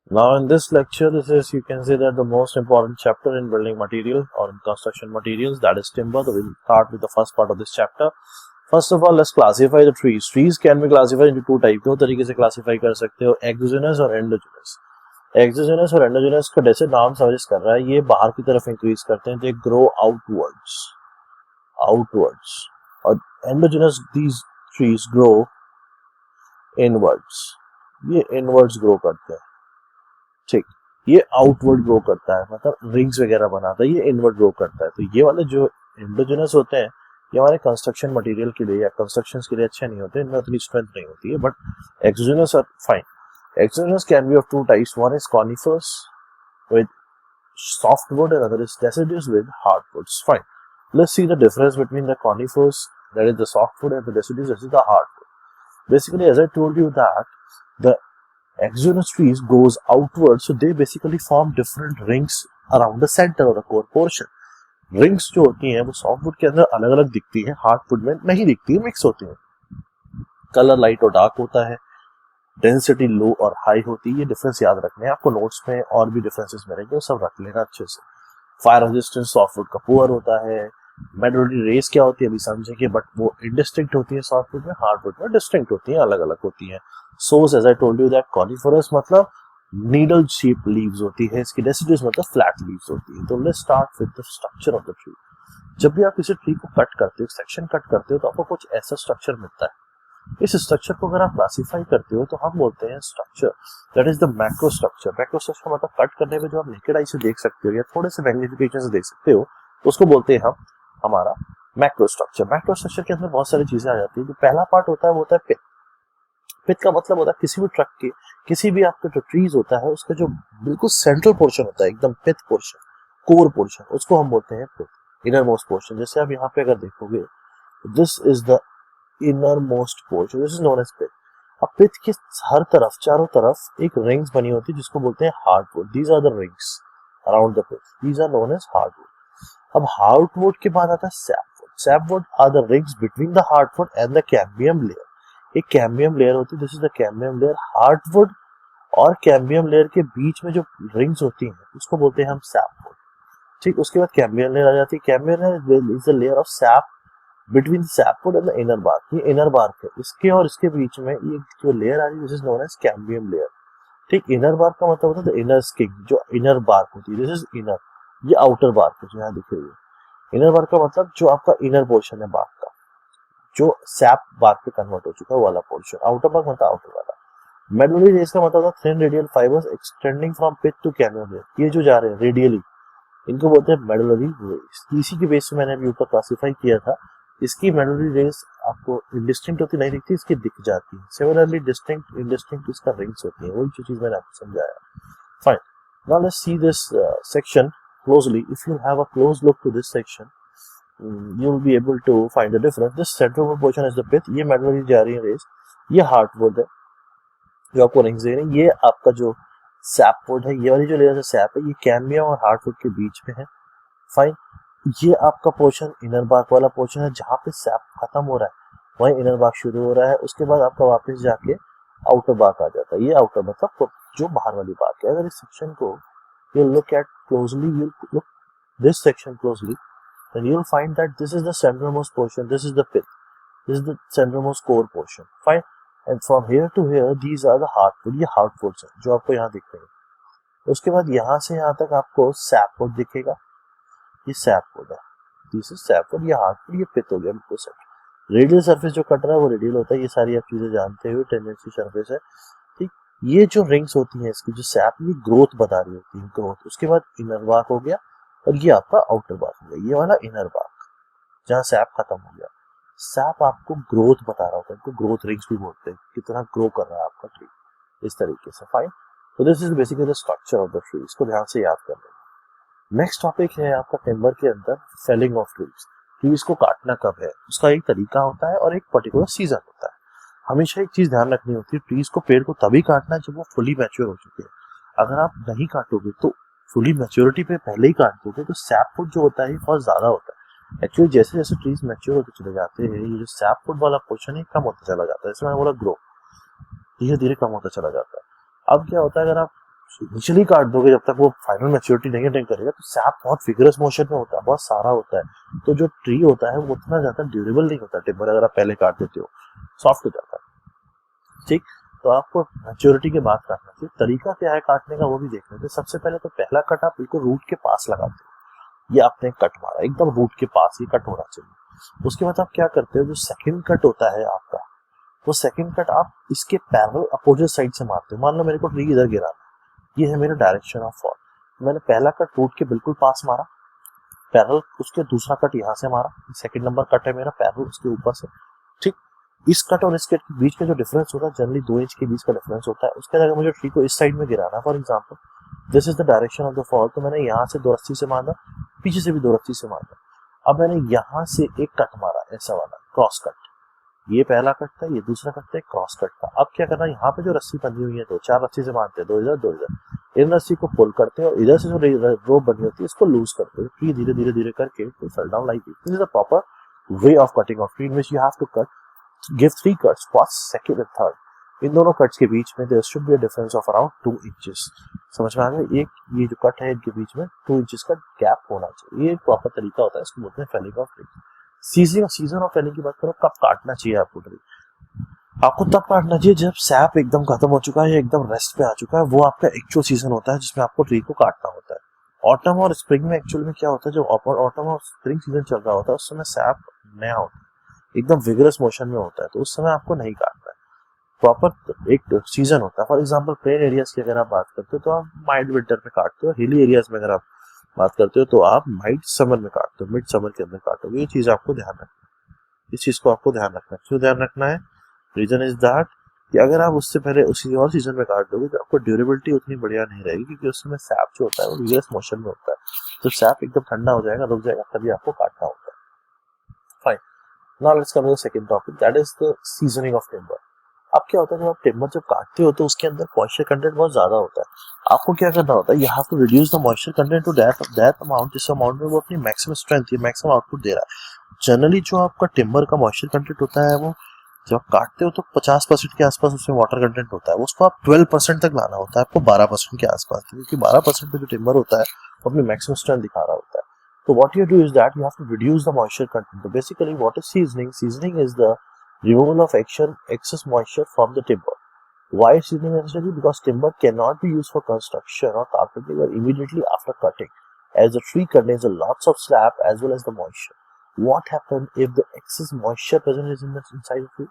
Now in this lecture, this is, you can say that the most important chapter in building material or in construction materials, that is timber. So we'll start with the first part of this chapter. First of all, let's classify the trees. Trees can be classified into two type. दो तरीके से classify कर सकते हो, exogenous और endogenous. Exogenous और endogenous का जैसे नाम सजेस्ट कर रहा है, ये बाहर की तरफ इंक्रीज करते हैं, they grow outwards. और endogenous, these trees grow inwards. ये inwards grow करते हैं, ठीक. ये आउटवर्ड ग्रो करता है, मतलब रिंग्स वगैरह बनाता है, ये इनवर्ड ग्रो करता है. तो ये वाले जो एंडोजेनस होते हैं, ये हमारे कंस्ट्रक्शन मटेरियल के लिए या कंस्ट्रक्शंस के लिए अच्छे नहीं होते, इनमें उतनी स्ट्रेंथ नहीं होती है. But exogenous are fine. Exogenous can be of two types. One is conifers with softwood and other is deciduous with hardwoods. Fine. Let's see the difference between the conifers, that is the softwood, and the deciduous, that is the hardwood. Basically, as I told you that the exogenous trees goes outward, so they basically form different rings around the center or the core portion. Rings जो होती हैं वो softwood के अंदर अलग अलग दिखती है, hardwood में नहीं दिखती है, मिक्स होती है. कलर लाइट और डार्क होता है, डेंसिटी लो और हाई होती है. ये डिफरेंस याद रखने हैं आपको, नोट्स में और भी डिफरेंसेस मिलेंगे, वो सब रख लेना अच्छे से. फायर रेजिस्टेंस सॉफ्टवुड का पुअर होता है. मेटलर्जी रेस क्या होती है अभी समझेंगे, बट वो इंडिस्टिंक्ट होती है सॉफ्टवुड में, हार्डवुड में डिस्टिंक्ट होती है, अलग अलग होती है. Source as I told you that coniferous मतलब नीडल शेप लीव्स होती है, इसकी डेसिडुअस मतलब फ्लैट लीव्स होती है. तो let's start with the structure of the tree. जब भी आप किसी ट्री को कट करते हो, सेक्शन कट करते हो, तो आपको कुछ ऐसा स्ट्रक्चर मिलता है. इस स्ट्रक्चर को अगर आप क्लासिफाई करते हो तो हम बोलते हैं structure that is the macro structure. Macro structure मतलब कट करने में जो आप नेकेड आई से देख सकते हो या थोड़े से मैग्निफिकेशन से देख सकते हो, तो उसको बोलते हैं हम हमारा मैक्रो स्ट्रक्चर. मैक्रो स्ट्रक्चर के अंदर बहुत सारी चीजें आ जाती है. जो पहला पार्ट होता है वो होता है पिथ. पिथ का मतलब होता है किसी भी ट्रक के, किसी भी आपका जो ट्रीज होता है उसका जो बिल्कुल सेंट्रल पोर्शन होता है, एकदम पिथ पोर्शन, कोर पोर्शन, उसको हम बोलते हैं पिथ, इनर मोस्ट पोर्शन. जैसे आप यहाँ पे अगर देखोगे, this is the innermost portion, this is known as pith. अब पिथ के हर तरफ, चारों तरफ एक रिंग्स बनी होती है जिसको बोलते हैं hardwood. These are the rings around the pith, these are known as hardwood. अब हार्डवुड के बाद आता है sapwood. Sapwood are the rings between the hardwood and the cambium layer. एक कैम्बियम लेयर होती है, this is the cambium layer. Hardwood और cambium layer के बीच में जो रिंग्स होती हैं उसको बोलते हैं हम सैपवुड, ठीक. उसके बाद कैम्बियम लेयर आ जाती है. Cambium layer is the layer of sap between sapwood and the inner bark. ये इनर बार्क है, इसके और इसके बीच में ये जो लेयर आ रही है, this is known as cambium layer, ठीक. इनर बार्क का मतलब होता है इनर स्किन, जो इनर बार्क होती है, दिस इज इनर. ये आउटर बार्क है जो यहाँ दिख रही है. इनर बार्क का मतलब जो आपका इनर पोर्शन है बार्क का, जो सैप बार्क पे कन्वर्ट हो चुका है, वाला पोर्शन. आउटर बार्क मतलब आउटर वाला. मेडुलरी रेस का मतलब होता है thin radial fibres extending from pith to cambium layer. ये जो जा रहे हैं रेडियली, इनको बोलते हैं मेडुलरी रेस. इसी के बेस पे मैंने अभी ऊपर क्लासिफाई किया था. इसकी मेडुलरी रेस आपको इंडिस्टिंक्ट होती नहीं दिखती, इसकी दिख जाती है. सिमिलरली डिस्टिंक्ट इंडिस्टिंक्ट इसका रिंग्स होती है, वही जो चीज मैंने आपको समझाया. Fine. Now let's see this section closely. If you have a close look to this section, you will be able to find the difference. This central portion is the pith. ये medullary जा रही है race. ये hardwood है जो आपको rings दे रही है. ये आपका जो सैपवुड है, ये वाली जो लेयर है सैप है, ये कैम्बियम और हार्डवुड के बीच में है. फाइन. ये आपका पोर्शन इनर बार्क वाला पोर्शन है, जहाँ पे सैप खत्म हो रहा है वहीं इनर बार्क शुरू हो रहा है. उसके बाद आपका वापस जाके आउटर बार्क आ जाता है. ये आउटर मतलब जो बाहर वाली बार्क है. अगर इस सेक्शन को you look at closely, you look this section closely, then you will find that this is the centermost portion, this is the pith, this is the centermost core portion. Fine. And from here to here, these are the hardwood. ये hardwoods हैं जो आपको यहाँ दिख रहे हैं. उसके बाद यहाँ से यहाँ तक आपको sapwood दिखेगा. ये sapwood है, दिस इज sapwood. ये hardwood, ये pith हो गया बिल्कुल सेट. रेडियल सरफेस जो कट रहा है वो रेडियल होता है. ये सारी आप चीजें जानते हुए टेंडेंसी सरफेस है, ठीक. ये जो रिंग्स होती हैं इसकी, जो सैप, ये ग्रोथ बता रही होती है, ग्रोथ. उसके बाद इनर बार्क हो गया और ये आपका आउटर बार्क हो गया. ये वाला इनर बार्क जहाँ सैप खत्म हो गया. सैप आपको ग्रोथ बता रहा होता है, इनको ग्रोथ रिंग्स भी बोलते हैं, कितना ग्रो कर रहा है आपका ट्री, इस तरीके से. फाइन. तो this is basically the structure of the tree. इसको ध्यान से याद कर लेना. नेक्स्ट टॉपिक है आपका टिम्बर के अंदर फेलिंग ऑफ ट्रीज. ट्रीज को काटना कब है, उसका एक तरीका होता है और एक पर्टिकुलर सीजन होता है. हमेशा एक चीज ध्यान रखनी होती है, ट्रीज को, पेड़ को तभी काटना है जब वो फुली मैच्योर हो चुके हैं. अगर आप नहीं काटोगे तो फुली मैच्योरिटी पे पहले ही काट दोगे तो सैपवुड जो होता है बहुत ज्यादा होता है. एक्चुअली जैसे जैसे ट्रीज मैच्योर होते चले जाते हैं, ये जो सैपवुड वाला पोर्शन है कम होता चला जाता है. जैसे मैंने बोला ग्रो, धीरे धीरे कम होता चला जाता है. अब क्या होता है, अगर आप इनिशियली काट दोगे, जब तक वो फाइनल मैच्योरिटी नहीं अटेन करेगा, तो सैप बहुत विगरस मोशन में होता है, बहुत सारा होता है, तो जो ट्री होता है वो उतना ज्यादा ड्यूरेबल नहीं होता टिम्बर, अगर आप पहले काट देते हो सॉफ्ट हो जाता है। ठीक, तो आपको मैच्योरिटी के बाद काटना चाहिए। तरीका क्या है काटने का वो भी देख लेते हैं। सबसे पहले तो पहला कट आप बिल्कुल रूट के पास लगाते हो, ये आपने कट मारा एकदम रूट के पास, ये कट होना चाहिए। उसके बाद आप क्या करते हो, जो सेकंड कट होता है आपका, वो सेकंड कट आप इसके पैरेलल अपोजिट साइड से मारते हो। मान लो मेरे को ट्री इधर गिरा, ये है मेरा डायरेक्शन ऑफ फॉल, मैंने पहला कट रूट के बिल्कुल पास मारा पैरेलल, उसके दूसरा कट यहाँ से मारा, सेकंड नंबर कट है मेरा पैरेलल उसके ऊपर से। ठीक, इस कट और इस कट के बीच का जो डिफरेंस होता है जनरली 2 इंच के बीच का डिफरेंस होता है। उसके बाद अगर मुझे ट्री को इस साइड में गिराना, for example this is the direction of the fall, तो मैंने यहाँ से 2 रस्सी से मारा, पीछे से भी 2 रस्सी से मारा। अब मैंने यहाँ से एक कट मारा ऐसा वाला क्रॉस कट, ये पहला कट था, ये दूसरा कट था, क्रॉस कट था। अब क्या करना, यहाँ पे जो रस्सी बंधी हुई है, 2-4 रस्सी से मारते हैं, 2 इधर 2 इधर, इन रस्सी को पुल करते हैं और इधर से जो रोप बनी होती है इसको लूज करते हैं, ट्री धीरे धीरे धीरे करके fall down like this is the proper way of cutting of tree, in which you have to cut give 3 cuts, first second and third. इन दोनों कट्स के बीच में there should be a difference of around 2 inches. समझ में आ गया, एक ये जो कट है इनके बीच में 2 इंचेस का गैप होना चाहिए, ये प्रॉपर तरीका होता है, इसको बोलते हैं felling of tree. Season of felling की बात करो, कब काटना चाहिए आपको ट्री, आपको तब काटना चाहिए जब सैप एकदम खत्म हो चुका है या एकदम रेस्ट पे आ चुका है, वो आपका एक्चुअल सीजन होता है जिसमें आपको ट्री को काटना होता है। ऑटम और स्प्रिंग में एक्चुअल में क्या होता है, जब ऑटम और स्प्रिंग सीजन चल रहा होता है उस समय सैप नया होता है, एकदम विगरस मोशन में होता है, तो उस समय आपको नहीं काटना है, प्रॉपर एक सीजन होता है। फॉर एग्जाम्पल प्लेन एरियाज की अगर आप बात करते हो तो आप माइल्ड विंटर में काटते हो, हिली एरियाज में अगर आप बात करते हो तो आप माइल्ड समर में काटते हो, मिड समर के अंदर काटोगे। ये चीज आपको ध्यान रखना है, इस चीज को आपको ध्यान रखना है। क्यों ध्यान रखना है, रीजन इज दैट कि अगर आप उससे पहले उसी और सीजन में काट दोगे तो आपको ड्यूरेबिलिटी उतनी बढ़िया नहीं रहेगी, क्योंकि उस समय सैप जो होता है वो रिवर्स मोशन में होता है, तो सैप एकदम ठंडा हो जाएगा, रुक जाएगा, तभी आपको काटना होता है। Fine, now let's come to the second topic, that is the seasoning of timber. अब क्या होता है, जब आप टिम्बर जब काटते हो तो उसके अंदर मॉइस्चर कंटेंट बहुत ज्यादा होता है। आपको क्या करना होता है, you have to reduce the moisture content to that amount, जिस अमाउंट में वो अपनी मैक्सिमम स्ट्रेंथ या मैक्सिमम आउटपुट दे रहा है। जनरली जो आपका टिम्बर का मॉइस्चर कंटेंट होता है वो जब आप काटते हो तो 50% के आसपास उसमें वाटर कंटेंट होता है, उसको आप 12% तक लाना होता है आपको 12% के आसपास, क्योंकि 12% पे जो टिम्बर होता है वो अपनी मैक्सिमम स्ट्रेंथ दिखा रहा होता है। तो what you do is that you have to reduce the moisture content. तो basically what is seasoning, seasoning is the removal of excess moisture from the timber. Why is seasoning necessary? Because timber cannot be used for construction or carpentry or immediately after cutting, as the tree contains a lots of sap as well as the moisture. What happens if the excess moisture present is inside the tree?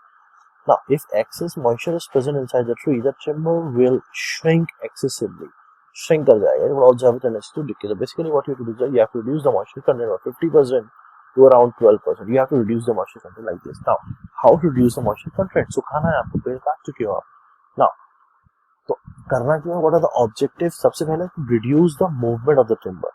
Now, if excess moisture is present inside the tree, the timber will shrink excessively. Shrink कर जाएगा, it will also have a tendency to decay. So basically, what you have to do is you have to reduce the moisture content of 50% to around 12%. You have to reduce the moisture content like this. Now, how to reduce the moisture content? सुखाना है आपको, पेड़ काट चुके हो आप। Now, तो करना क्या है? What are the objectives? सबसे पहले reduce the movement of the timber,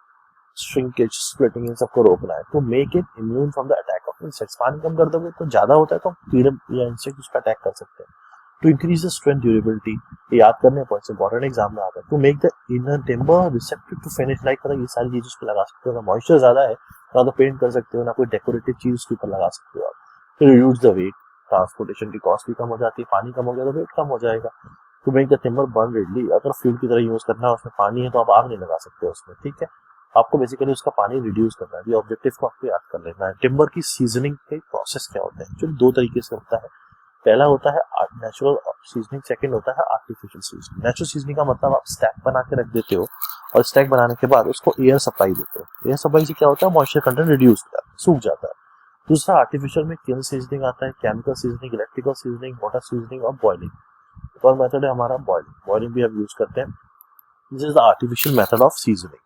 shrinkage, splitting, इन सबको रोकना है। तो make it immune from the attack of insects. पानी कम कर दोगे तो ज्यादा होता है तो कीड़े या इंसेक्ट उसका अटैक कर सकते हैं। To increase the strength durability, याद करने पॉइंट्स इंपॉर्टेंट एग्जाम में आता है। To make the inner timber receptive to finish, like ये सारी चीज उस पर लगा सकते हो। ना मॉइस्चर ज्यादा है ना तो पेंट कर सकते हो, ना कोई डेकोरेटिव चीज उसके ऊपर लगा सकते हो आप। तो रिड्यूस द वेट, ट्रांसपोर्टेशन की कॉस्ट भी कम हो जाती है, पानी कम हो गया तो वेट कम हो जाएगा। To make the timber burn readily, अगर फ्यूल की तरह यूज करना है, उसमें पानी है तो आप आग नहीं लगा सकते उसमें, ठीक है। आपको बेसिकली उसका पानी रिड्यूस करना है, ये ऑब्जेक्टिव को आपको याद कर लेना है। टिम्बर की सीजनिंग के प्रोसेस क्या होते हैं, जो 2 तरीके से होता है। पहला होता है नेचुरल सीजनिंग, सेकंड होता है आर्टिफिशियल सीजनिंग। नेचुरल सीजनिंग का मतलब आप स्टैक बना के रख देते हो और स्टैक बनाने के बाद उसको एयर सप्लाई देते हो। एयर सप्लाई से क्या होता है, मॉइस्चर कंटेंट रिड्यूस हो जाता है, सूख जाता है। दूसरा आर्टिफिशियल में किल सीजनिंग आता है, chemical seasoning, electrical seasoning, water seasoning और बॉइलिंग। एक और मेथड है हमारा बॉइलिंग भी हम यूज करते हैं। This is the artificial method of seasoning.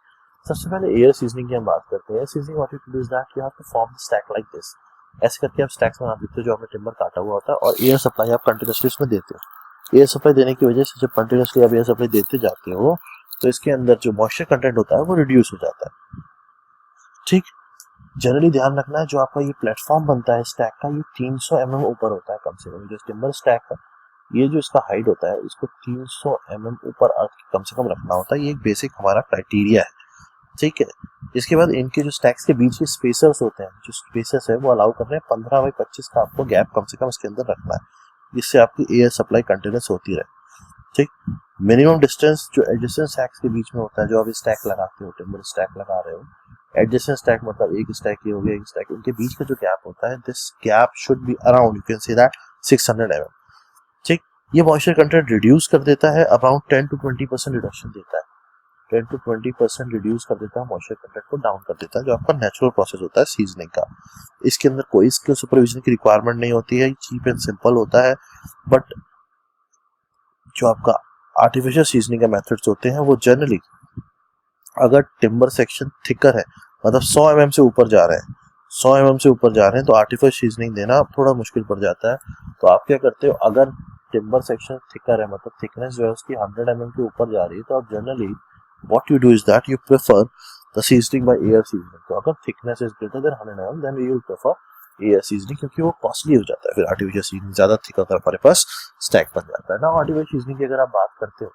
सबसे पहले एयर सीजनिंग की हम बात करते हैं। Air seasoning what you do is that you have to form the stack like this. ऐसे करके आप स्टैक्स बना देते हो जो आपने टिम्बर काटा हुआ होता है, और एयर सप्लाई आप कंटिन्यूसली उसमें देते हो। एयर सप्लाई देने की वजह से जब कंटिन्यूसली आप एयर सप्लाई देते जाते हो तो इसके अंदर जो मॉइस्चर कंटेंट होता है वो रिड्यूस हो जाता है, ठीक। जनरली ध्यान रखना है, जो आपका ये प्लेटफॉर्म बनता है स्टैक का, ये 300 mm ऊपर होता है कम से कम। जो टिम्बर स्टैक है, ये जो इसका हाइट होता है, इसको 300 mm ऊपर कम से कम रखना होता है। ये एक बेसिक हमारा क्राइटेरिया है, ठीक है। इसके बाद इनके जो स्टैक्स के बीच के स्पेसर्स होते हैं, जो स्पेसर्स है वो अलाउ कर रहे हैं 15 बाई 25 का आपको गैप कम से कम इसके अंदर रखना है, जिससे आपकी एयर सप्लाई कंटिन्यूस होती रहे। ठीक। मिनिमम डिस्टेंस जो एडजेसेंट स्टैक्स के बीच में होता है, जो आप स्टैक लगाते हो, टिम्बर स्टैक लगा रहे हो, एडजेसेंट स्टैक मतलब एक स्टैक ये हो गया, एक स्टैक, उनके बीच का जो गैप होता है, this gap should be around, you can say that 600 mm, ठीक। ये मॉइस्चर कंटेंट रिड्यूस कर देता है, अराउंड 10 to 20% रिडक्शन देता है, 10 to 20% रिड्यूस कर देता है, मॉइस्चर कंटेंट को डाउन कर देता है, जो आपका नेचुरल प्रोसेस होता है सीजनिंग का। इसके अंदर कोई स्किल सुपरविजन की रिक्वायरमेंट नहीं होती है, चीप एंड सिंपल होता है। बट जो आपका आर्टिफिशियल सीजनिंग के मेथड्स होते हैं वो जनरली, अगर टिम्बर सेक्शन थिकर है, मतलब 100 mm से ऊपर जा रहे हैं, 100 mm से ऊपर जा रहे हैं, तो आर्टिफिशियल सीजनिंग देना थोड़ा मुश्किल पड़ जाता है। तो आप क्या करते हो, अगर टिम्बर सेक्शन थिकर है, मतलब थिकनेस जो है उसकी 100 mm के ऊपर जा रही है, तो आप generally what you do is that you prefer the seasoning by air seasoning। तो अगर thickness is greater than 100 mm then you will prefer air seasoning, क्योंकि वो कॉस्टली हो जाता है, फिर आर्टिफिशियल सीजनिंग ज्यादा थिक होकर हमारे पास स्टैक बन जाता है ना। आर्टिफिशियल सीजनिंग की अगर आप बात करते हो,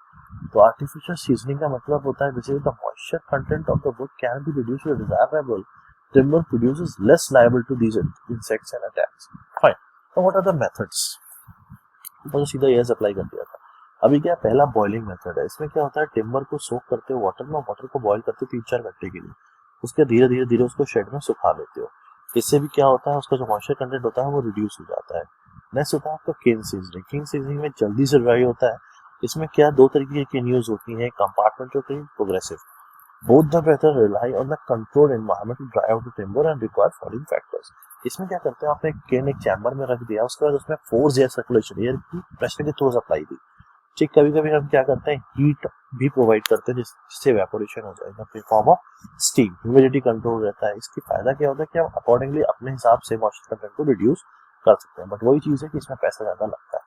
तो आर्टिफिशियल सीजनिंग का मतलब होता है basically the moisture content of the wood can be reduced to desirable timber produces less liable to these insects and attacks। fine, so what are the methods? तो सीधा एयर सप्लाई कर दिया था। अभी क्या पहला बॉइलिंग मेथड है, इसमें क्या होता है, टिम्बर को सोक करते हो वाटर में, वाटर को बॉईल करते हो 3-4 घंटे के लिए, उसके धीरे धीरे धीरे उसको शेड में सुखा लेते हो। इससे भी क्या होता है, उसका जो मॉइस्चर कंटेंट होता है वो रिड्यूस हो जाता है। नेक्स्ट होता है आपका केन सीजनिंग। केन सीजनिंग में जल्दी से ड्राई होता है। इसमें क्या दो तरीके की न्यूज होती है, कंपार्टमेंट होती है, progressive. Both the better rely on the controlled environment to dry out the timber and require following factors. इसमें क्या करते हैं, आपने केन एक चैम्बर में रख दिया, उसके बाद उसमें फोर्स एयर सर्कुलेशन, एयर की प्रेशर के थ्रू सप्लाई दी। ठीक, कभी कभी हम क्या करते हैं, हीट भी प्रोवाइड करते हैं जिससे इवेपोरेशन हो जाएगा, फिर form of steam, humidity control रहता है। इसकी फायदा क्या होता है कि हम अकॉर्डिंगली अपने हिसाब से मॉइस्चर कंटेंट को रिड्यूस कर सकते हैं। बट वही चीज़ है कि इसमें पैसा ज़्यादा लगता है।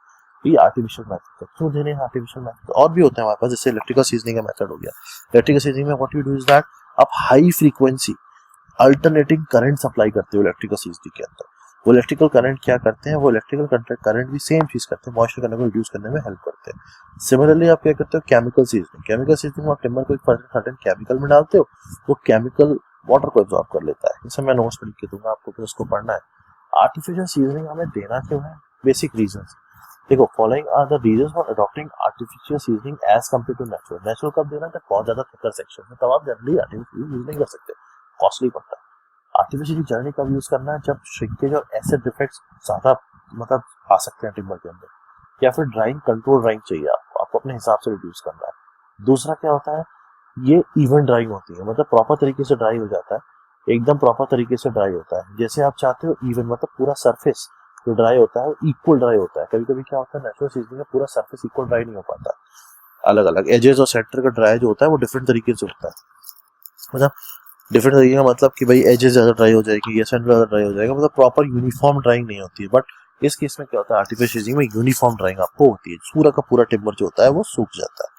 ये आर्टिफिशियल मेथड है, क्यों देने आर्टिफिशियल मेथड और भी होते हैं हमारे पास, जैसे इलेक्ट्रिकल सीजनिंग का मेथड हो गया। इलेक्ट्रिकल सीजनिंग में what you do is that, आप high frequency alternating current supply करते हो इलेक्ट्रिकल सीजनिंग के अंदर। वो इलेक्ट्रिकल करंट क्या करते हैं, वो इलेक्ट्रिकल करंट भी सेम चीज करते हैं, मॉइस्चर कंटेंट को रिड्यूस करने में हेल्प करते हैं। सिमिलरली आप क्या करते हो, केमिकल सीजनिंग। केमिकल सीजनिंग में आप टिम्बर को एक सर्टेन केमिकल में डालते हो, वो केमिकल वाटर को एब्जॉर्ब कर लेता है। जैसे मैं नोट्स में लिख के दूंगा आपको, फिर उसको पढ़ना है। आर्टिफिशियल सीजनिंग हमें देना क्यों है, बेसिक रीजंस देखो, following are the reasons for adopting artificial seasoning as compare to natural. Natural कब देना था, बहुत ज्यादा थिकर सेक्शन में, तब आप जनरली आर्टिफिशियल यूज नहीं कर सकते, कॉस्टली पड़ता है। आर्टिफिशियल जर्नी कब यूज करना है, जब श्रिंकेज और एसिड डिफेक्ट्स ज्यादा मतलब आ सकते हैं टिम्बर के अंदर, या फिर ड्राइंग कंट्रोल ड्राइंग चाहिए आपको अपने हिसाब से रिड्यूस करना है। दूसरा क्या होता है, ये इवन ड्राइंग होती है, मतलब प्रॉपर तरीके से ड्राई हो जाता है, एकदम प्रॉपर तरीके से ड्राई होता है, जैसे आप चाहते हो इवन, मतलब पूरा सरफेस जो ड्राई होता है वो इक्वल ड्राई होता है। कभी कभी क्या होता है, नेचुरल सीजनिंग में पूरा सरफेस इक्वल ड्राई नहीं हो पाता, अलग अलग एजेस और सेंटर का ड्राई जो होता है वो डिफरेंट तरीके से होता है। मतलब डिफरेंट तरीके का मतलब कि भाई एजेस ज्यादा ड्राई हो जाएगी या सेंटर ज्यादा ड्राई हो जाएगा, मतलब प्रॉपर यूनिफॉर्म ड्राइंग नहीं होती है। बट इस केस में क्या होता है, आर्टिफिशियल सीजनिंग में यूनिफॉर्म ड्राइंग आपको होती है, पूरा का पूरा टिम्बर जो होता है वो सूख जाता है,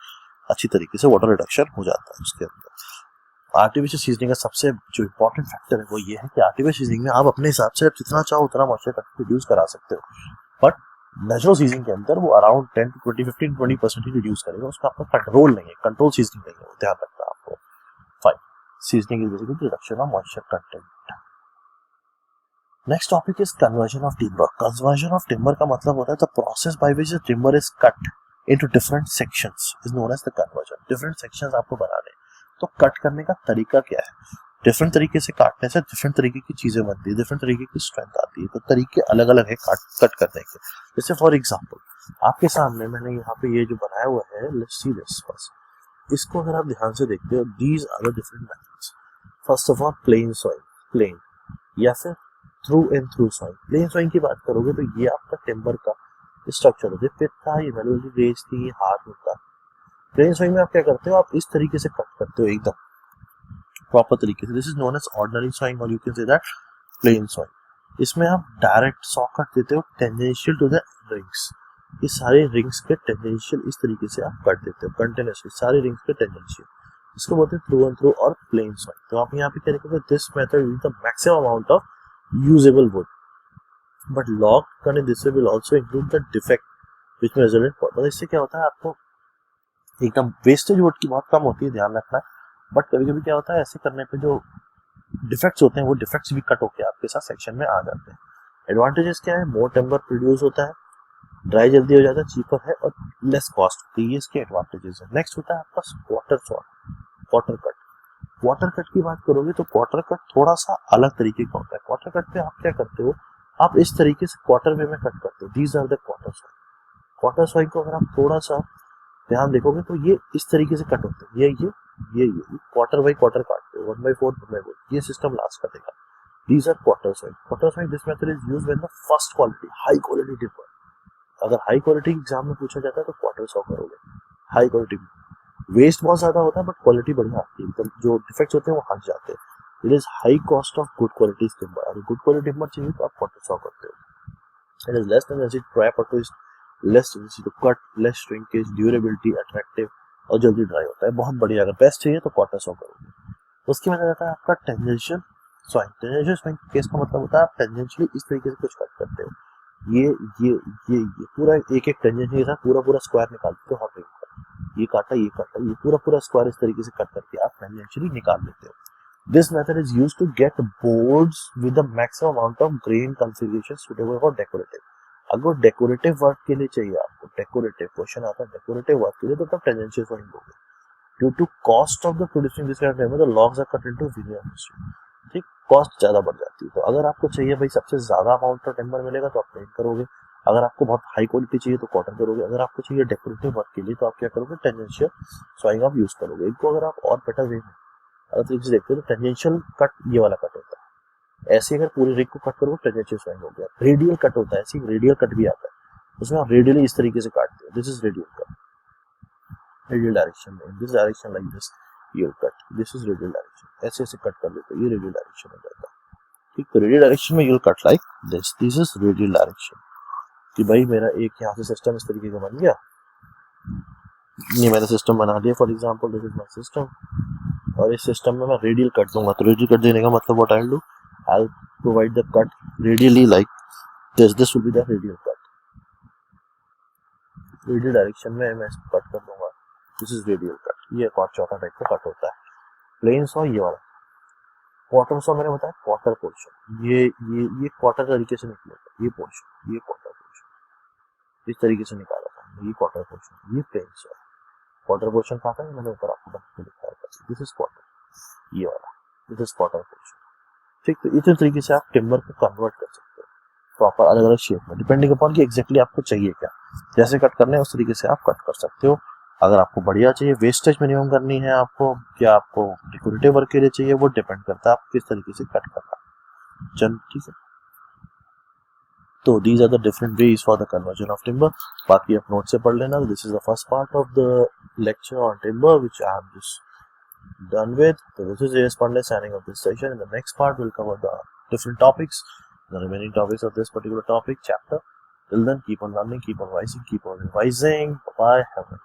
अच्छी तरीके से वाटर रिडक्शन हो जाता है उसके अंदर। आर्टिफिशियल सीजनिंग का सबसे जो इंपॉर्टेंट फैक्टर है वो ये है कि आर्टिफिशियल सीजनिंग में आप अपने हिसाब से जितना चाहो उतना मॉइस्चर कंटेंट रिड्यूस करा सकते हो, बट नेचुरल सीजनिंग के अंदर वो अराउंड 10 to 20, 15-20% ही रिड्यूस करेगा, उसका आपका कंट्रोल नहीं है, कंट्रोल सीजनिंग नहीं है, ध्यान रखना है आपको। Fine, seasoning is basically reduction of moisture content. Next topic is conversion of timber. Conversion of timber का मतलब होता है the process by which the timber is cut into different sections is known as the conversion. Different sections आपको बनाने, तो cut करने का तरीका क्या है, डिफरेंट तरीके से काटने से डिफरेंट तरीके की चीजें बनती है, डिफरेंट तरीके की स्ट्रेंथ आती है, तो तरीके अलग अलग है कट करने के। जैसे फॉर एग्जांपल आपके सामने मैंने यहाँ पे ये जो बनाया हुआ है, लेट्स सी दिस फर्स्ट, इसको अगर आप ध्यान से देखते हो, these are the different methods. First of all plain sawn, plain, या फिर through and through sawn. Plain sawn की बात करोगे तो ये आपका टिम्बर का स्ट्रक्चर होता है, पित्ता, ये मेलोडी रेज थी, हाथ होता है। प्लेन सॉइल में आप क्या करते हो, आप इस तरीके से कट करते हो एकदम प्रॉपर तरीके से, this is known as ordinary सॉइल और you can say that plain सॉइल। इसमें आप डायरेक्ट सॉ कट देते हो टेंजेंशियल टू द रिंग्स, ये सारे रिंग्स के टेंजेंशियल इस तरीके से आप कट देते हो कंटिन्यूअसली, सारे रिंग्स के टेंजेंशियल, इसको बोलते हैं थ्रू एंड थ्रू और प्लेन सॉइल। तो आप यहाँ पे क्या लिखोगे, this method with the maximum amount of usable wood but log करने this will also include the defect which में रिजल्ट। मतलब इससे क्या होता है, आपको एकदम वेस्टेज वुड की बहुत कम होती है, ध्यान रखना। बट कभी कभी क्या होता है, ऐसे करने पे जो डिफेक्ट्स होते हैं वो डिफेक्ट्स भी कट होकर आपके साथ सेक्शन में आ जाते हैं। एडवांटेजेस क्या है, मोर टिम्बर प्रोड्यूस होता है, ड्राई जल्दी हो जाता है, चीपर है और लेस कॉस्ट होती है, ये इसके एडवांटेजेस है। नेक्स्ट होता है आपका quarter sort, quarter cut. Quarter cut की बात करोगे तो क्वार्टर कट थोड़ा सा अलग तरीके का होता है। क्वार्टर कट पे आप क्या करते हो, आप इस तरीके से क्वार्टर वे में कट करते हो। These are the quarter sawn. Quarter sawn को अगर आप थोड़ा सा ध्यान देखोगे तो ये इस तरीके से कट होते हैं, ये क्वार्टर बाई क्वार्टर काटते हो, 1/4 1/4, ये सिस्टम लास्ट कटेगा। These are quarter sawn. Quarter sawn this method is used when the first quality high quality timber, अगर हाई क्वालिटी एग्जाम में पूछा जाता है तो क्वार्टर सॉ करोगे। हाई क्वालिटी वेस्ट बहुत ज्यादा होता है बट क्वालिटी बढ़िया आती है, एकदम जो डिफेक्ट्स होते हैं वो हट जाते हैं। It is high cost of good quality timber. अगर गुड क्वालिटी टिम्बर चाहिए तो आप क्वार्टर सॉ करते हो। It is less tendency to dry, auto is less tendency to cut, less shrinkage, durability, attractive और जल्दी ड्राई होता है। बहुत बढ़िया। अगर बेस्ट चाहिए तो क्वार्टर सॉ करोगे। उसके बाद आता है आपका टेंजेंशियल स्वाइंग। टेंजेंशियल स्वाइंग केस का मतलब होता है आप टेंजेंशियली इस तरीके से कुछ कट करते हो। ये पूरा एक एक टेंजेंशियल के साथ पूरा स्क्वायर निकाल देते हो हर रिंग का। ये काटा, ये पूरा स्क्वायर इस तरीके से कट करके आप टेंजेंशियली निकाल लेते हो। This method is used to get boards with the maximum amount of grain configuration suitable for decorative. अगर डेकोरेटिव वर्क के लिए चाहिए आपको, डेकोरेटिव क्वेश्चन आता है डेकोरेटिव वर्क के लिए, तो तब टेंजेंशियल स्वाइंग होगी। Due to cost of the producing this kind of timber the logs are cut into veneer machine. ठीक, कॉस्ट ज्यादा बढ़ जाती है। तो अगर आपको चाहिए भाई सबसे ज्यादा अमाउंट का टिम्बर मिलेगा तो आप प्लेन करोगे। अगर आपको बहुत हाई क्वालिटी चाहिए तो क्वार्टर करोगे। अगर आपको चाहिए डेकोरेटिव वर्क के लिए तो आप क्या करोगे, टेंजेंशियल स्वाइंग आप यूज करोगे। इनको अगर आप और बेटर वे में अलग तरीके से देखते हो तो टेंजेंशियल कट ये वाला कट होता है। ऐसे अगर पूरे रिग को कट करोगे टेंजेंशियल स्वाइंग हो गया। रेडियल कट होता है, ऐसे रेडियल कट भी आता है, उसमें आप रेडियली इस तरीके से काटते हो। This is radial cut, radial direction में, this direction like this you'll cut, this is radial direction। ऐसे ऐसे कट कर लेते हो, ये रेडियल डायरेक्शन हो जाता है। ठीक, तो रेडियल डायरेक्शन में you'll cut like this, this is radial direction। कि भाई मेरा एक यहाँ से सिस्टम इस तरीके का बन गया, ये मैंने सिस्टम बना दिया, for example this is my system, और इस सिस्टम में मैं रेडियल कट दूंगा। तो रेडियल कट देने का मतलब what I will do, I will provide the cut radially like this will be the radial cut. Radial direction में मैं इसको कट कर दूंगा, दिस इज रेडियल कट। ये एक और चौथा टाइप का कट होता है। प्लेन सॉ ये वाला। क्वार्टर सॉ मैंने बताया क्वार्टर पोर्शन, ये क्वार्टर तरीके से निकलेगा, ये पोर्शन, ये क्वार्टर पोर्शन इस तरीके से निकाला था, ये क्वार्टर पोर्शन, ये प्लेन सॉ। क्वार्टर पोर्शन कहाँ था, मैंने ऊपर आपको बता के दिखाया था, दिस इज क्वार्टर, ये वाला दिस इज क्वार्टर पोर्शन। ठीक, तो इस तरीके से आप टिम्बर को कन्वर्ट कर सकते हो प्रॉपर अलग अलग शेप में, डिपेंडिंग अपॉन कि एग्जैक्टली आपको चाहिए क्या, जैसे कट करना है उस तरीके से आप कट कर सकते हो। अगर आपको बढ़िया चाहिए, वेस्टेज मिनिमम करनी है आपको, क्या आपको डेकोरेटिव वर्क के लिए चाहिए, वो डिपेंड करता है आप किस तरीके से कट करना है। चल ठीक है, तो these are the different ways for the conversion of timber. बाकी आप नोट से पढ़ लेना। This is the first part of the lecture on timber which I have just done with. So this is JS Pandey signing off this session. In the next part we'll cover the different topics, the remaining topics of this particular topic chapter. Till then, keep on learning, keep on rising, keep on revising. Bye bye. Have a